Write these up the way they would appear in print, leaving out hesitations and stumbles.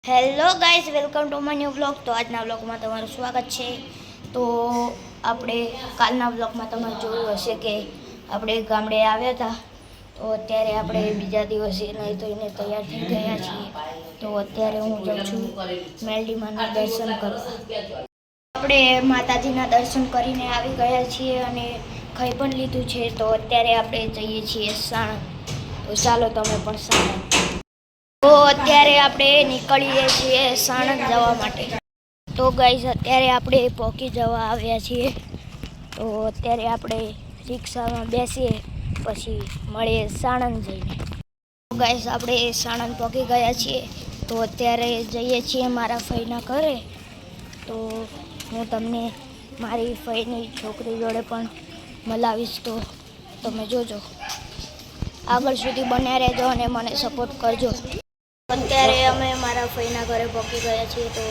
Hello guys, welcome to my new vlog. તો આજના વ્લોગમાં તમારું સ્વાગત છે. તો આપણે કાલના વ્લોગમાં તમે જોયું હશે કે આપણે ગામડે આવ્યા હતા. તો અત્યારે આપણે બીજા દિવસે નહીં ધોઈને તૈયાર થઈ ગયા છીએ. તો અત્યારે હું જાઉં છું મેલડીમાના દર્શન કરવા. આપણે માતાજીના દર્શન કરીને આવી ગયા છીએ અને ખાઈ પણ લીધું છે. તો અત્યારે આપણે જઈએ છીએ સાણંદ. તો ચાલો તમે પણ સાણંદ. તો અત્યારે આપણે નીકળીએ છીએ સાણંદ જવા માટે. તો ગાઈઝ અત્યારે આપણે પહોંચી જવા આવ્યા છીએ. તો અત્યારે આપણે રિક્ષામાં બેસીએ પછી મળીએ સાણંદ જઈને. તો ગાઈઝ આપણે સાણંદ પહોંચી ગયા છીએ. તો અત્યારે જઈએ છીએ મારા ફઈના ઘરે. તો હું તમને મારી ફઈની છોકરી જોડે પણ મળાવીશ. તો તમે જોજો, આગળ સુધી બન્યા રહેજો અને મને સપોર્ટ કરજો. અત્યારે અમે મારા ફઈના ઘરે પહોંચી ગયા છીએ. તો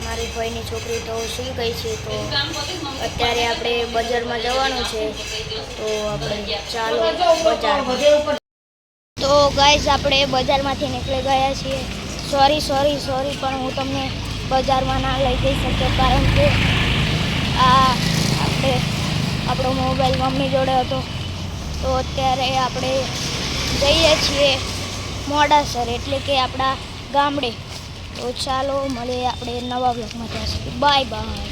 મારી ફઈની છોકરી તો સૂઈ ગઈ છે. તો અત્યારે આપણે બજારમાં જવાનું છે. તો આપણે ચાલો બજાર. તો ગાઈઝ આપણે બજારમાંથી નીકળી ગયા છીએ. સોરી પણ હું તમને બજારમાં ના લઈ જઈ શક્યો, કારણ કે આપણો મોબાઈલ મમ્મી જોડે હતો. તો અત્યારે આપણે જઈએ છીએ મોડાસર, એટલે કે આપણા ગામડે. તો ચાલો મળીએ આપણે નવા બ્લોગમાં. ત્યાં સુધી બાય બાય.